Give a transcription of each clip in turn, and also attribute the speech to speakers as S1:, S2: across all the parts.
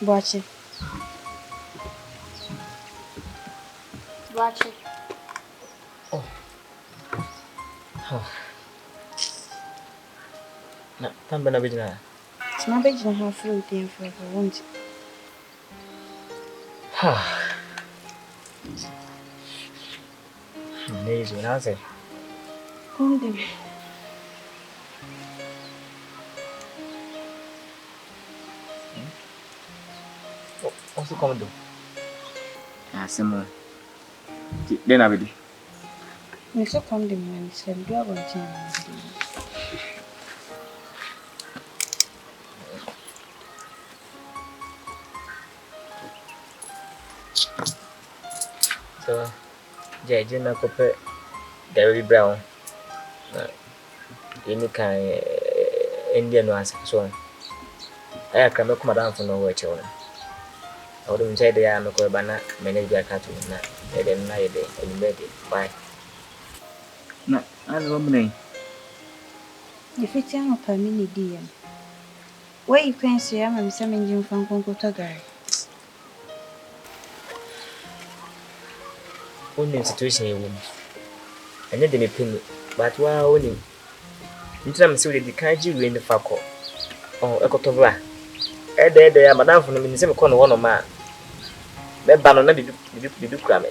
S1: BOAKYE. BOAKYE.
S2: Oh. Na, tamba na bidina.
S1: Sma bidina ha fruit and for won't.
S2: Nezo na say.
S1: Come
S2: Also come do. Sema. Then abedi.
S1: Me so come dem man say do abontin.
S2: So, jeje na kope Gary Brown. Any kind Indian ones so. I can make madam for no watch on. I wouldn't say they are no bana manage a cat na e dem na ide and made it. Why? Na, I don't know.
S1: If it's young of a mini dear. Where you can see I'm summoning from Congo Tagari.
S2: Only situation you win. And then they pin but wow only. You tell me so the kanji in the fako. Oh, a cotobra. There, madam from the same corner one of man. That banana be crammy.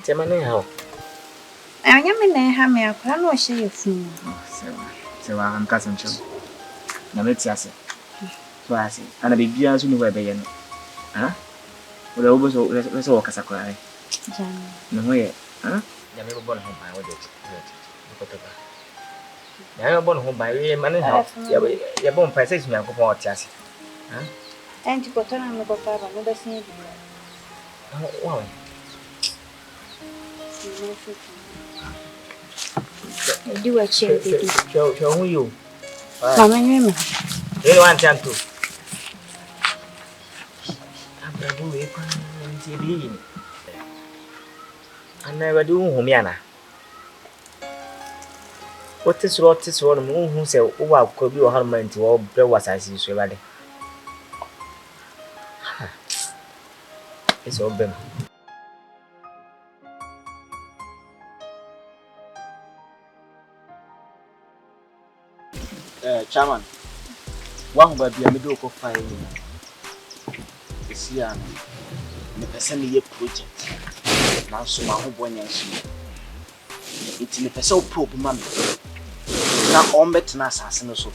S2: Tell me how.
S1: I am in a hammer, I can't share your food.
S2: So I'm cousin. Now let's ask it. So I see, and a baby as you know where they are. Huh? Well, let's walk as a cry. No way, huh? You never born home by what it. I am born home by a man and house. You're born by 6 million for chassis.
S1: And you got on the papa, another thing.
S2: Wow.
S1: Do a chair.
S2: Show you.
S1: Come on, you
S2: want to. I never do Homiana. What is wrong? Who said, oh, I could be a harmony to all there was I see so ready. It's open. Chairman, one by the middle of 5 this year, the person year project. Now, so my home one year, it's in the person probe, mammy. Now, on bet na assassin so.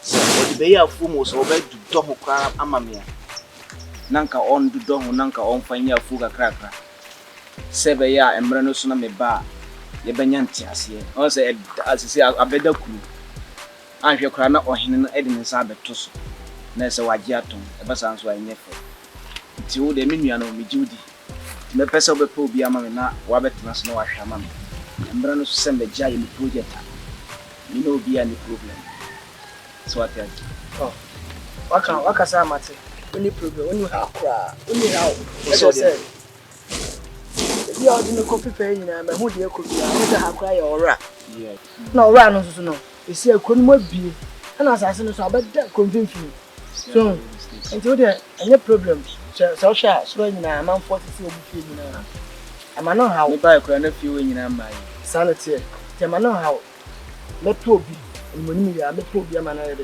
S2: So, the bay of Fumos over to Domo Crab Amamia. Nanka on do Domo Nanka on Fanya Fuga Cracker. Seveya and Branosuna me bar. Ye Banyantias here. Also, as you say, a better crew. I'm your crana or hidden Edin Sabbath Tosso. Nessa Wagiaton, ever sounds why never. It's all the minion of me, Judy. The person of the poor be a mamma, Wabbit must know a shaman. And Branos send the giant project. You know, be any problem. So what then? Oh, what can I matter? Any problem? When you have cry, when you have, as I said, you are in the coffee paying, and who dear could be, I have cry or rat. Yeah, no, run, no. You see, I couldn't be an assassin, so I bet that convince you. So, until there, any problem, so shall swing now, I'm 42 now. I know how to buy a crown of you in your mind. Sanity, I know how. Let poor be, and when you are the poor be a man, I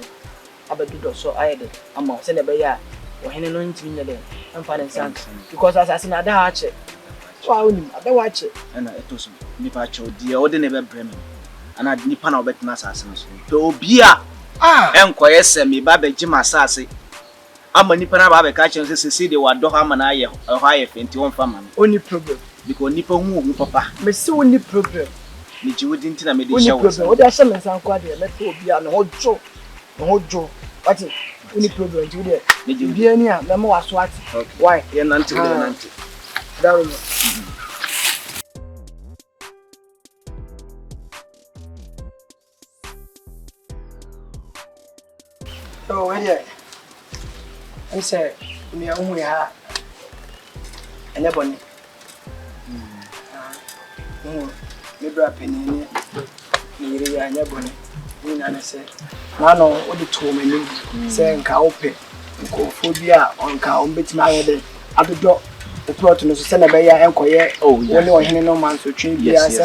S2: bet you so I did. I'm not sending a bear or any anointing in the day. I'm finding something because assassin at the hatchet. So I don't watch it. And I told me, Nipacho, dear, ordinary Bremen. And I didn't pan over to assassins. To be and quiet send me, Babby Jim Assassin. I'm a Nippon Babby catching the city where Doham and I are higher 21 family. Only problem because Nippon move, Papa. May so only problem. Did you wouldn't tell me the show? What are some and some quite a little be an old joke? A whole joke. What is any problem to there? Did you be any no more swat? Why? You're not to the oh, yeah. I said, we are only a and a bonnet. No, maybe a penny, nearly a bonnet. I said,
S3: Nano what the two men saying cowpe, phobia on cow bit my head. I do not the plot no send a bay and quiet. Oh, you know, no man to treat. Yes.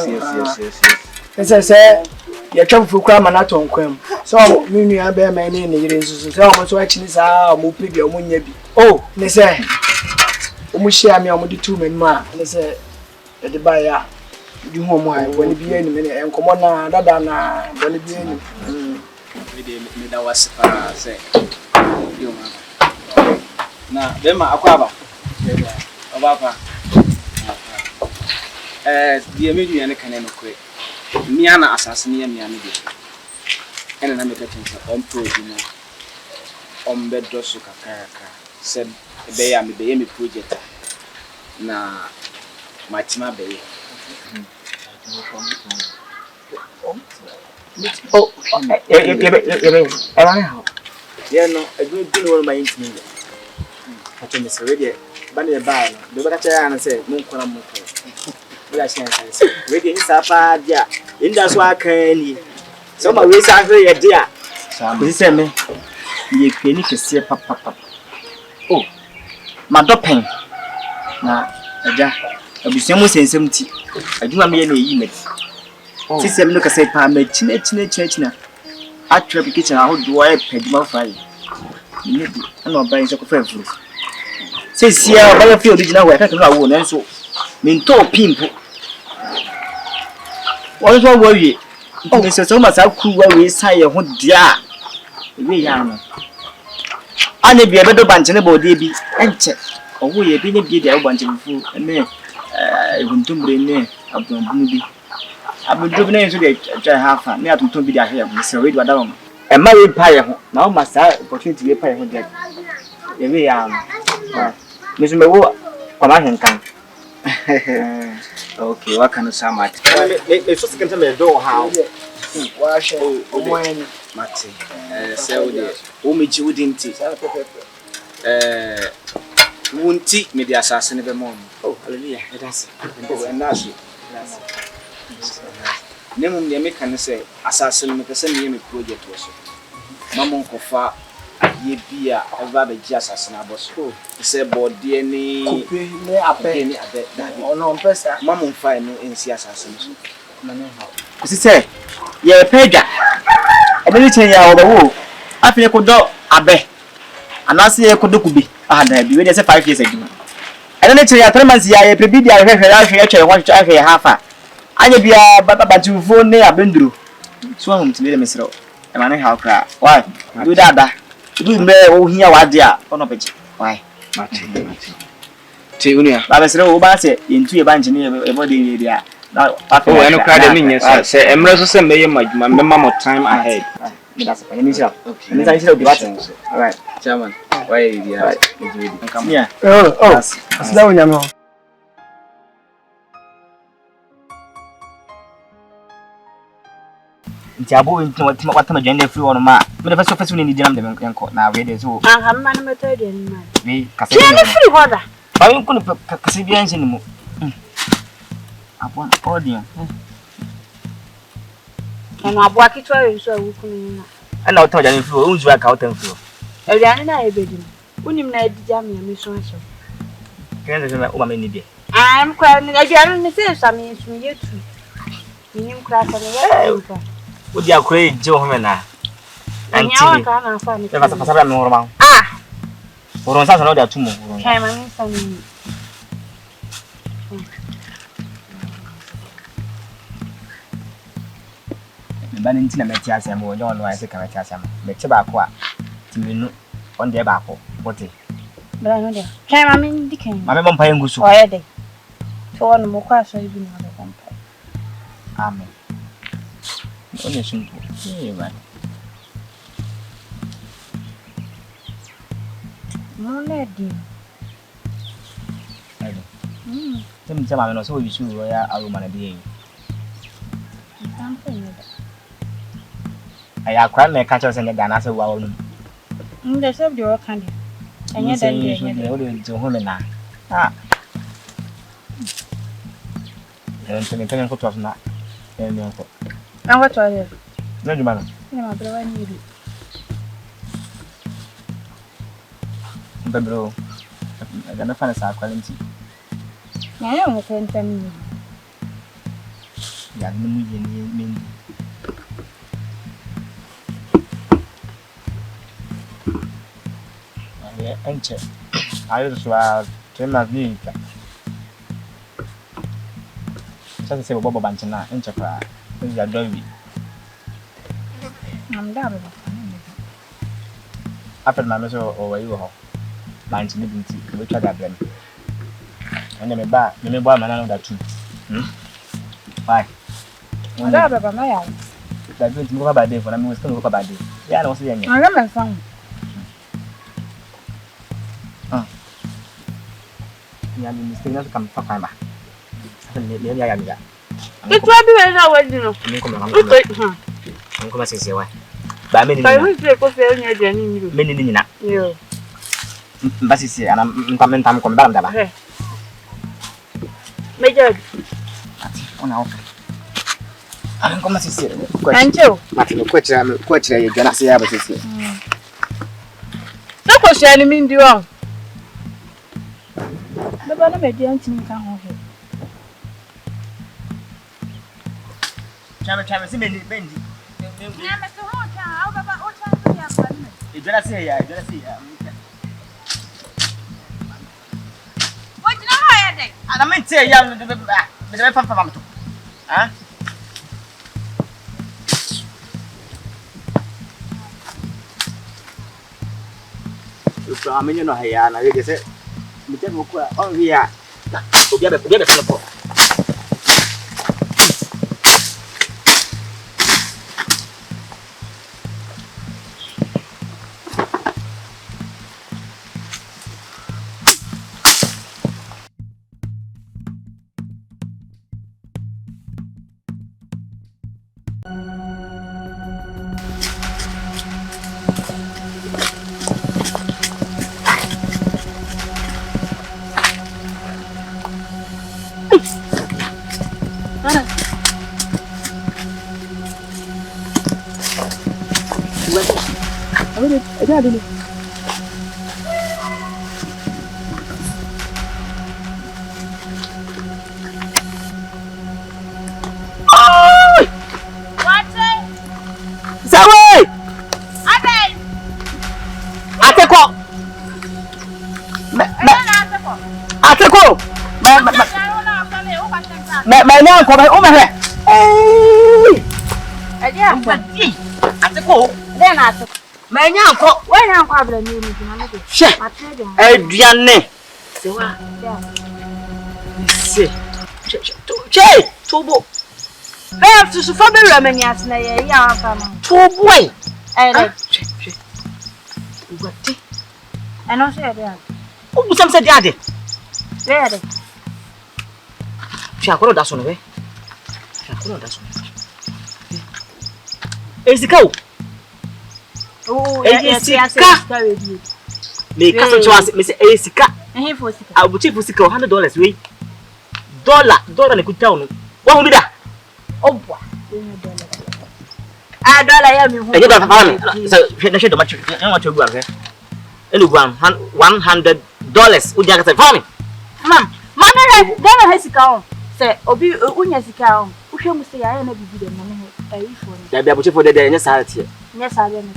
S3: As I say, you come for cram and not on quem. So, me, I bear my name in the so much watching this hour, move big your moon. Oh, they say, we share me on the 2 men, ma, and they say, at the buyer. You home when it be any minute and come on now, that when it be any.
S2: That was say. Now, then my aquaba. The immediate can quick. Miana assassin, Miami. And I'm getting on pro dinner on bed drossuka said, they am the Amy project. Now, my tima bay.
S3: Oh, yeah, no, a good one by intimate. I think it's already Bunny a bar, the Bacachia and say, Munko. Ready, Sapa, dear. In that's why I can. Some of us are here, dear. Some say me, ye penny to see papa. Oh, my doping. Now, I'll be some say something. I do not mean any image. Since I'm looking at say, Pam, church now. At the kitchen, I would do I pay my fire. I'm not buying some food. Says here, I feel original way. I don't know, so mean to pimp. What is your worry? Oh, Mr. Thomas, how cool we say a hood, dear. We are. I may be a better bunch in a body, and check. Oh, we have been a bit of bunch of food, and then I want to bring in a movie. I've been driven into the half an hour to be there here, Mr. Reed Madame. A married pie now must have opportunity to be a pie with that. We are. Miss Mewo, come on, come. Okay, what can you say, Matt? It's just going to be a door how. Wash when Matty, so dear, Umiji wouldn't tea. Won't tea me the assassin of a mom. Oh, hallelujah, that's and that's it. Name the American say, assassin with the same project was. Mamma Kofa. Ye be a rather just as an abosco. Say, board DNA, or no person, Mamma fine in sea assassination. As he said, ye pega. I didn't tell you all the wool. I feel could do a bet. And I see a could be ready as 5 years ago. I don't tell you, 3 months, I prepared I want to have a half. I be a but you phone near Bendru. Swam to be the Miss Row. And I how cry. Why? Do that. Do me oh here what dear on a pitch. Why? Tunia. I was no bassy into a bunch near a body there. Now, after I don't cry the minions, I say, Emerson may my mamma time ahead. That's a initial. And I shall be buttons. All right, German. Why, dear? Come here. Oh, slow young. Jabo into what time again flew on my but the first in the jam the court now ready so I'm man method in my we free water. I'm going to Cassibians in the moon. Upon audience. And I walk it so we couldn't. And I'll tell you if you won't work out and flow. I bedroom. Wouldn't you know the jam and Miss Ransom? Can't remember what I need. I'm crying again. I mean, you too. You crack on the would you create Joe Homena? And you can't find it. There was a normal. Ah! For us, another 2 more. Came on some. Banning Metias and more don't know I say Cametiasam. Make Chabaqua to me on the Baco. What it? But I know there. Came I mean, Dickin. My mom paying good so I had it. To one more question, you know the vampire. Amen. Only simple. Yeah, man. No, lady. Some I know so you should wear a woman a day. I have cried my catchers and the Ghana so well. They served your candy. And yet, you should to home now. Ah. And to me, for 12 now. And what are you? No, man. My brother, Bro. I'm gonna find a quality.
S1: I don't want to
S3: Yeah, mean. Enter. I just was 10 minutes. Just say Bobo Banchana, enter. This is a doby.
S1: I'm down.
S3: After my measure over you, Banch Liberty, which I got them. And then buy, you may buy my that too. Why?
S1: I don't have my eyes.
S3: That's going to move by day when I'm going to look about it. Yeah, I don't see any.
S1: I remember some.
S3: Yeah, I'm still not come for fiber. Maybe I am that.
S1: It's what do I want to know?
S3: I'm going to say why. By many many.
S1: Yeah.
S3: But it's and I'm coming time come back.
S1: Major.
S3: I'm going to say,
S1: Thank you.
S3: Martin, quite you're gonna see about this.
S1: That was sharing me do wrong. The banner made the auntie come home.
S3: Chama, see Bendy.
S1: Yeah, Mr. Hawker, how about what time
S3: you gonna see ya, What
S1: do you know I had?
S3: And I meant to say, young, the from huh? I mean, you know, here, and I guess it. Oh, yeah. Get a I didn't. My name come over here.
S1: Then I took my uncle. When I'm probably new,
S3: Adriane. Che, Tobo.
S1: I have to suffer the Romanians, young
S3: Tobo.
S1: And also,
S3: who some said, Daddy?
S1: There.
S3: Chakoro that's on the way. Is the cow?
S1: Oh,
S3: yes, make us to us, Miss Asica. And here for I will cheap for $100 way. Dollar, and a good town. What will be that? Oh, boy. I don't have so finish it much. I want to go here. $100 would you say for me?
S1: Ma'am, Mamma, then has gone. Say, Obi, Unyasika, who shall say I am a big money. There be able to for the day in society. Yes, I am.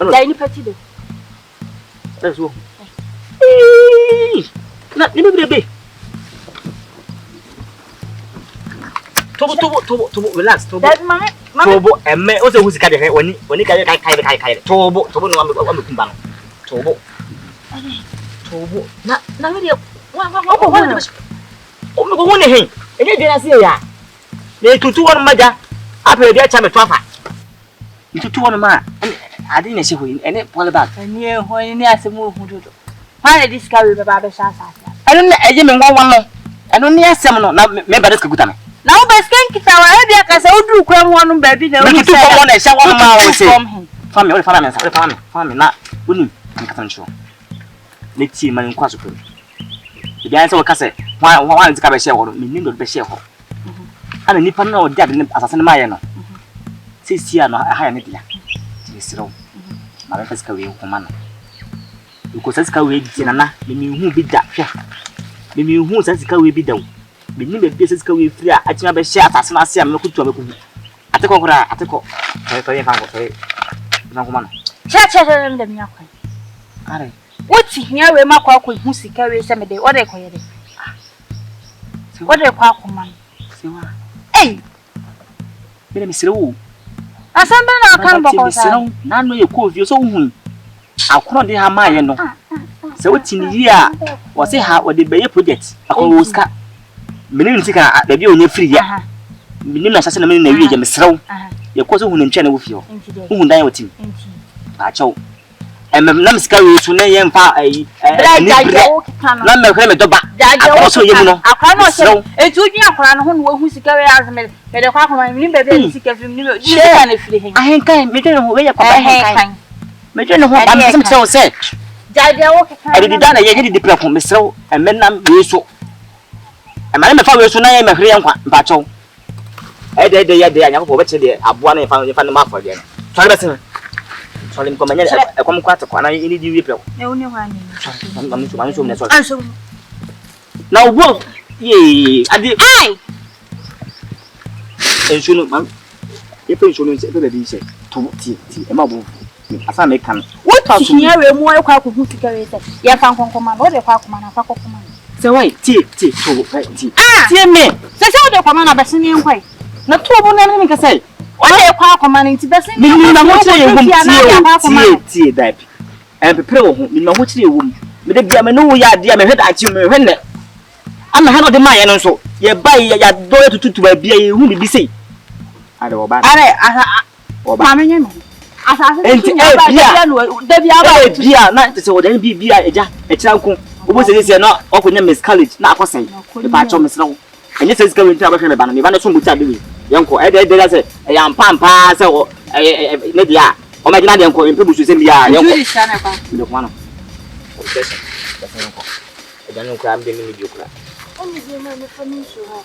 S1: Any petty.
S3: That's all. Not never be. Tobo, relax, Tobo. Tobo, and may also who's got it when you get a Tobo, Tobo, not really. One him. And you didn't see ya. They to 2 on Maja. I pay their time at Papa. You 2 on ma. I didn't see who any all about.
S1: And you when you ask a move to do. Why discovery the barber shop?
S3: I don't know. I didn't want one. I don't need some. Now, maybe that's good.
S1: Now, but skank it our idea because I do cram one baby. Now, you do one and show one
S3: from your family, not wouldn't make show. Let's see my question. The answer was Cassette. Why is Cabashare or meaning of the share? And a nipper no dead as a Mayano. See, no, I hire Nidia. It's wrong. My first career woman. because sika we di na me hu bi da hwe me hu sika we bi da me ni be sika we free a atima be share asase na ase a me kutu ameku ateko kora ateko tare fa ko tare na ko man
S1: cha ndem yakwa
S3: are
S1: woti hia we makwa ko hu sika we se me de ode ko yede ode kwa akoma
S3: sewa
S1: eh
S3: me me serewo
S1: asambe na kan boko sa
S3: na no ye ko vie so hu akoro de ha ma ye no se woti ni yi a wo se ha wo de be ye project akoro ska me ni ntika da bi onye free ya me ni na sase na me na wie je me serewo ye ko so hu ntwe na wo fie ho hu ndan ye woti a chaw na msika we so na ye mfa ai na me kre me doba akoro so ye mu no
S1: akora no se etu dwun akora no ho no hu sika we azme me de kwa akoma me ni bebe sika fi me ni sika na firi hen
S3: ahenkan me de no we ye kwa ahenkan me de no ho ba me se se
S1: jaja wo keka
S3: edi dana ye gidi dipra me sew emenam we so emane me fa we so na ye me hre yankwa mpa chaw ede ye de anyako be che de aboa na ye fa na ma fa de no tore be se tore mi ko manya e kom kwata kwa na ini di we pre
S1: e uni hwani
S3: mami so me so na ubo ye ade
S1: ai
S3: ensuno mam ye pe ensuno se be bi se to ti e ma bo asa me kan
S1: what hia we mu akwa ko hu sika we se ye fa nkonkoma no de kwa akoma na fa kokoma
S3: se why ti to ti
S1: ti me se se de kwa na bese ni nkwai
S3: na to bo na me ka sai
S1: o de kwa akoma ni ti bese
S3: ni na ho tire ye wum ti dai en pepere wo ho ni na ho tire ye wum me de bia me no ya ade me hweda achi me hwenne ama ha no de ma ye no so ye bai ya do ye tututu ba bia ye hu bi sei ade wo ba
S1: are ma me nyem asase ti
S3: bia na te se wo de bia eja e kira nko obo se no okonya miscarriage na akosen e ba cho mesra wo enye se sika we ntia ba hwe me ba na me ba na so mbuti ade we yenko ede se e ya mpampa se wo ne dia o ma gina de yenko empe busu se bia yenko ndo kwa no e dan nko am de mi bi okura
S1: oni de ma me fa mi so ha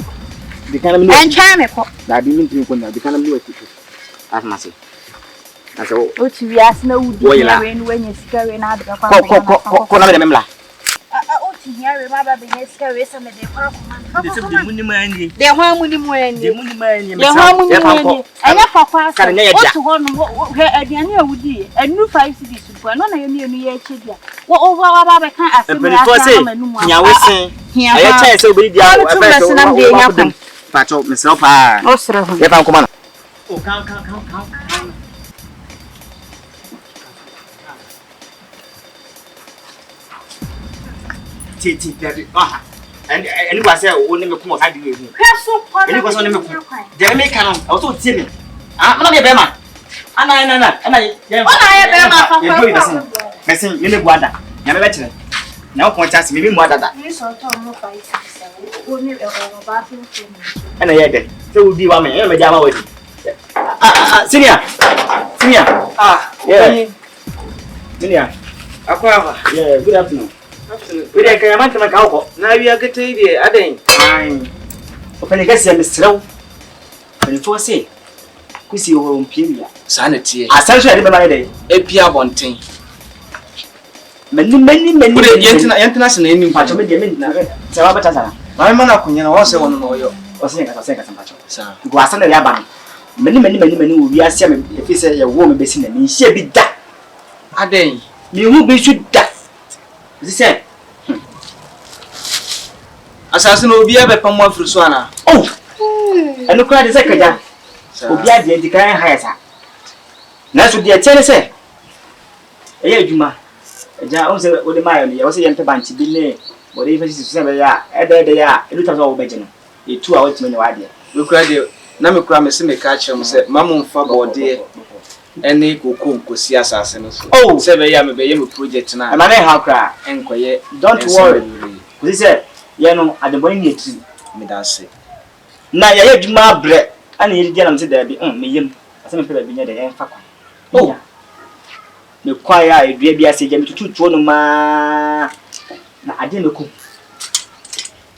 S3: di kana mi
S1: en cha me ko
S3: da di mi tin ko na di kana mi wa titu asmase aso
S1: o ti wi asna wudi we no wanya sika we na adga kwa
S3: ko na me de memla
S1: o ti hia we ma ba be ne sika we se me de kwa ko man
S3: de se de muni mani
S1: de ho amuni mu ani
S3: de muni mani
S1: de ho amuni mu ani anya fa kwa
S3: ka na ye ja
S1: o to ho no he aduane a wudi enu 5 cedis bu no na ye mi enu ye chedia wo over wa ba be kan asem ya ka ma nu mu
S3: nya wesen aye chance se obedi dia
S1: o be so na de nya kwa
S3: pa cho mesra pa
S1: o sra ho
S3: ye fa ko man
S2: o kan ti aha eni kwa se o ne me kuma sa di we hu
S1: kaso kwa
S2: eni kwa so ne me ku de me kan o so tie me na be ma ana ye
S1: ma fa kwa
S2: mesin me ne buada nya me be kire na o ko chance me mu adada
S1: ni so to mo fa isi o ni e o ba fi
S2: ana ye de se o di wa me me ja ma wadi senior senior
S3: akwa
S2: yeah good afternoon
S3: we de kan man tan ka ko
S2: na wi agata ide adan
S3: ai o pele ka se mesraw pele to se kusi o mpia
S2: sa na tie
S3: asan so ade be ma de
S2: epia bonten
S3: mani
S2: we yentina se na eni
S3: pacho me de me na se wa bata sana
S2: ma me na kunya na wo se wono no yo
S3: o se ka pacho
S2: sa
S3: go asan na ya ba mani wo wi ase me efi se ye wo me be si na ni hie bi da
S2: adan
S3: mi hu bi su da zise
S2: asase no obi abe pam afuru so ana
S3: oh enu kra de se kaja obi ade di kan ha yesa na so de tiene se e ya adwuma eja on se o de mayo ni ya o se yente banchi bi ne o de ifasi su se be ya ede ya elu ta so wo beje no e tu a wotime ne wa de
S2: we kra de na me kra me se me ka chem se mamu mfa bode ene kokon kosi asase no so
S3: oh
S2: se be ya me be ye me project na
S3: ama ne ha kra
S2: enkoye
S3: don't worry we say ye no adebon ni etri
S2: me da se
S3: na ya adwuma bre ana ye di na me se da bi me yem ase me pe bi nya de ye fa kwa oh me kwa ya edua bi ase je me tututuo no ma na ade me ku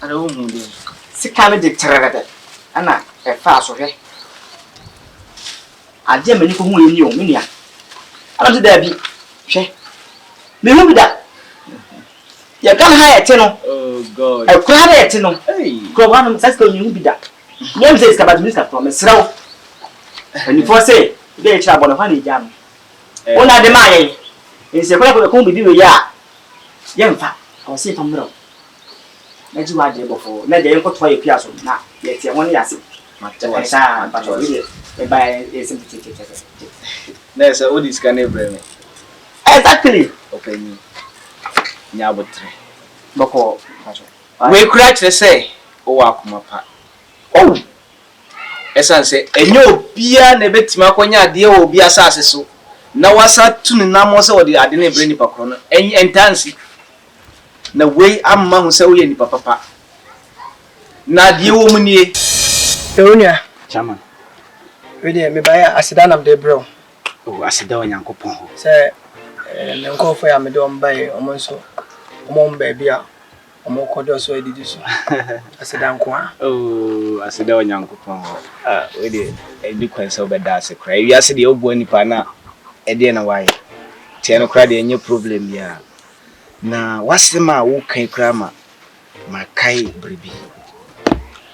S2: ara o mu de
S3: sika me de trerede ana e fa so hwe ade me ni ko hu eni o me nia ala se da bi hwe me hu bi da Ya kan ha yete no.
S2: Oh God.
S3: E kura na yete no.
S2: Hey.
S3: Ko wa no sase ko nyu bi da. Nyam se ska ba mi ska to me sraw. Ani fo se be e cha bo na fa ni ja no. Ona de ma yen. Nse kura ko bi we ya. Ye mfa. O se fa mro. Na ji wa de bo fo. Na de yen ko to ye pia so na ye tie won ya se. Ma te wa sa ba to ye. E ba e se ti.
S2: Na se o di scan e bre me.
S3: Exactly.
S2: Okay ni. Nya botre.
S3: Boko.
S2: We kura kire say o wa kuma pa.
S3: Oh.
S2: Esan se enyo obia na betima akonya ade o obia asase so. Na wasa tunu na mo se odi ade na bre ni pakro no. Entansi. Na we amma hu se wo ye ni papa. Na de wo mu nie.
S4: Ewonia.
S2: Chama.
S4: We dey me buy asida nam de bro.
S2: Oh, asida onyankopon ho.
S4: Say ne nkofo ya me de on buy omo so. Omo mba bia. Omo kodo so edidi so. Asida nko a.
S2: Oh, asida onyankopon ho. Ah, we dey ebi kwanse obeda ase kra. Wi ase de obo nipa na e de na wai. Tie no kra de enye problem ya. Na wasema wo kan kra ma makai bribi.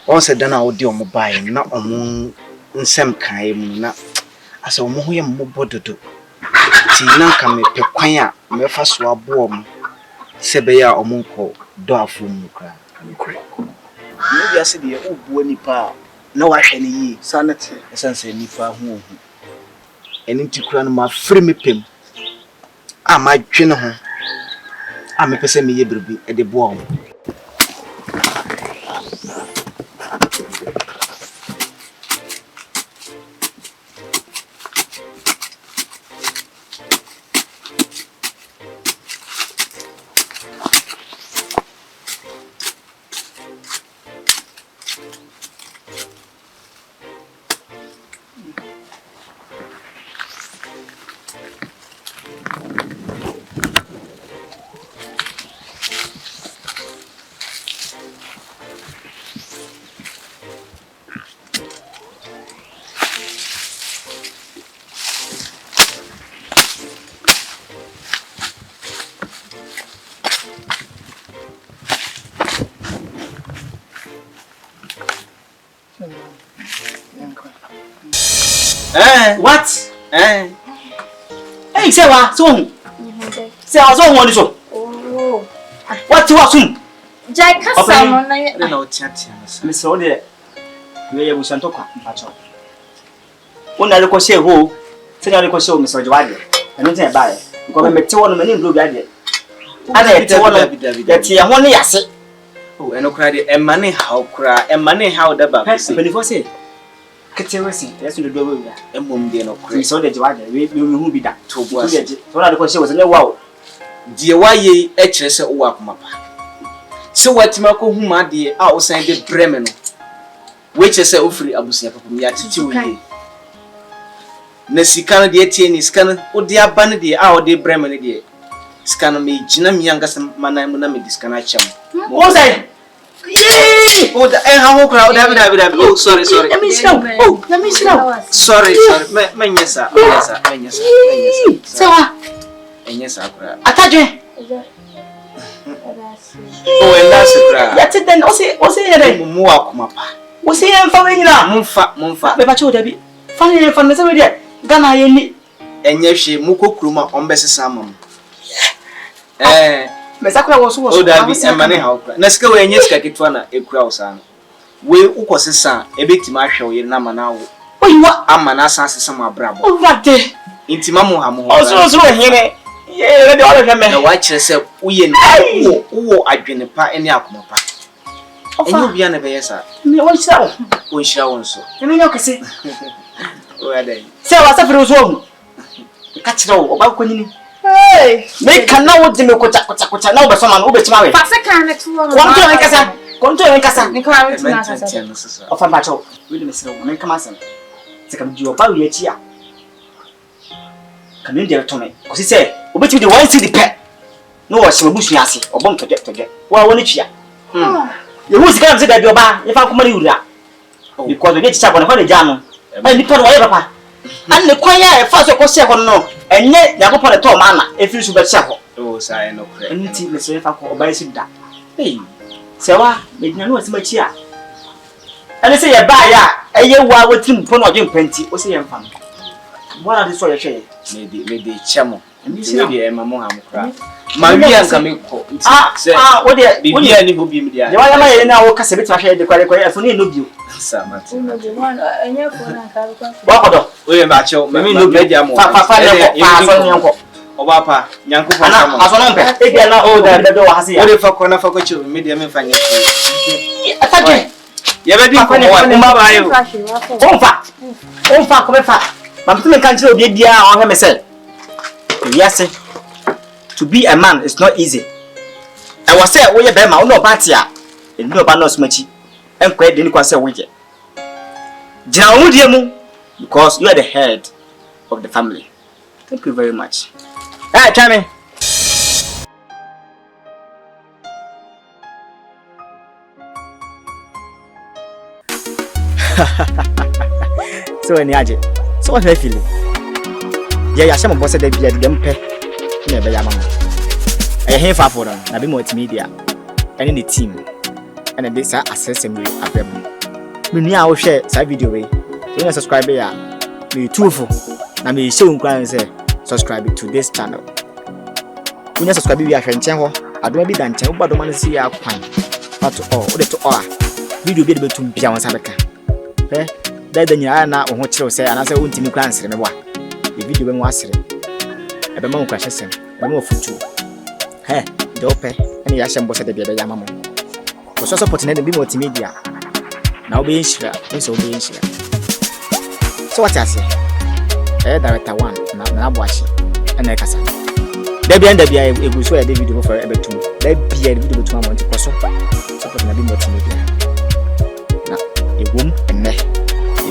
S2: On se dana wo de omo bae na omo nsem kan mu na asa omo ho ye mmobo dodo. Ti na nka me pe kwan a me fa so abo omo sebe ya omo nko do afum kra. Ni bi ase de obuo nipa na wa hwe ne yi sanete esanse nipa ho ohu. Eni ti kra no ma free me pem. A ma dwe ne ho. A me pese me ye bribi e de bo omo.
S3: What? Hey, SERWAA, so. SERWAA, so one so.
S1: Oh.
S3: What you assume?
S1: Jai kasa no na ye.
S2: Na o tiatia na sa.
S3: Me so de. We ye busanto kwa mpacho. Una le ko se ho. Se na le ko se o me so jwade. Eno tin e ba ye. Ko me te wono me ni ndo bi ade. Ana ye te wono. Ya tie ho ne yase.
S2: Oh, eno kra de emane haw kra, emane haw da ba ko se.
S3: Before say. Kete wesi, yesu ndo do we ya.
S2: Emom de no kra.
S3: Me so de jwade. We hu bi da.
S2: To bo ase.
S3: So na le ko se wo se ne wow.
S2: Die waye e kire se wo akoma pa. Se watima ko huma de a o san de breme no. We kire se ofri abusia papa mi atiti wo ye. Na sika no de tie ni sika no o de aba no de a o de breme no de. Sika no me gina mi anga se manan mu na me diska na chem.
S3: Wo say? Yee!
S2: Oh, ha ho kra, David. Oh, sorry.
S3: Let me slow.
S2: Sorry. Menyesa.
S3: SERWAA.
S2: Enyesa kra.
S3: Atajwe.
S2: Oh, and that's kra.
S3: Ya te den o se yere.
S2: Mu akoma pa.
S3: O se en fa we nyina.
S2: Mumfa.
S3: Be ba che o dabi. Fa ne fa ne se we de. Gana ye ni.
S2: Enye hwe mu kokuruma ombesesa amam.
S3: Me sakura wo so wo.
S2: Oh, David, emane ha okra. Na sika we enye sika ketwa na ekura osana. We ukosesa ebetima ahwe o yere na mana wo.
S3: Oyiwa
S2: Amana asase ma brabo.
S3: o rade.
S2: Intima mu ha mu.
S3: O so here. Ye de o le me.
S2: Na wa kire se uye wo adwene pa ene akoma pa. Enye bia na be yesa.
S3: Me won shira wo.
S2: O nhira won so.
S3: Me nyo kese.
S2: O ya dai.
S3: SERWAA safiri wo so. Ka kire wo ba ko nyini.
S1: Hey.
S3: Me kana wo de me kocha na wo be so ma no wo be tima we.
S1: Pasa kan na tuwa.
S3: Konto en kasa.
S1: Ni kwa wetu na kasa.
S3: Ofa ba cho. We de me sira wo me kama san. Se kam ji o ba we achi a. Kan ndi to me. Ko si se obetimi de one city pe. No wo se busu ase. Obom toge. Wa woni twia. Ye hu sika na se da bi oba. Ye fa kuma ni wura. Because we dey teacher bo na kwa de jano. Ai ni pa wo ye papa. An ne kwan ya e fa so ko se ho no. Enye yakopon de to ma na. Efi su be che ho.
S2: Oh, say no credit.
S3: Anything the same for buy sit da. Hey. SERWAA, me nyano wasi machi a. Ene say ye ba ya, eye wa wetim po no odwen panti, o say ye mfa. Bona de so ye hwe.
S2: Me de chemo. Me de mamo am kra. Ma wi anka me ko.
S3: Wo de
S2: bibia ni ho bi me dia.
S3: Ye wa ya ma ye na wo kase beti ahwe de kware kware afuni no bio.
S2: Samat.
S1: Enye fo na ka ko.
S3: Wa kodo.
S2: We ba chew, me no bi dia mo.
S3: Fa so nyanko.
S2: Oba pa, nyanko fa
S3: ma. Aso no mpe. E dia na o da do wa hase ya.
S2: O de fa ko na fa ko chew, me dia me fa nya.
S3: Atake.
S2: Ye be di ko wa mba ba yo.
S3: Onfa ko be fa. Mam tu me kan chiro obi dia o he me say. Yes. To be a man is not easy. I was say we ye be ma no party a. E no ba no smachi. Enkwa de ni kwa say we je. Jina wo die mu because you are the head of the family. Thank you very much. Hey, Chami. So any aje. So what you feeling? Yeah, ya shama boss dey bia dem pe. Na be ya mama. Eh he fa for na be multimedia. Any the team. And this access me abem. Me nua wo hwe sa video we. So you subscribe ya. Me tufu. Na me show nkwan say subscribe to this channel. When you subscribe we ahwe nchen ho. Adoma bi da nchen wo badoma no si ya kwan. But all o de to all. Video bi de betum bia won sa beka. Eh da nya na wo ho kire say ana say wontimi kwan sere me bwa. The video be mo asere. E be ma wo kwahye sem. Be ma futu. Eh de ope ene ya hyem bo se de bia be ya mamo. So support na be multimedia. Na obe nshira, nso obe nshira. So what I say? Director 1 na aboache ena ekasa. Da bia egu so ya video for ebetum. Da bia video betum amount koso. Support na be multimedia. Na egum enne.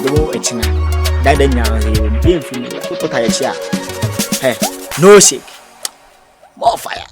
S3: Ebo echina. Da nya he be mfimi. Photo ta ya chia. No shake. More fire.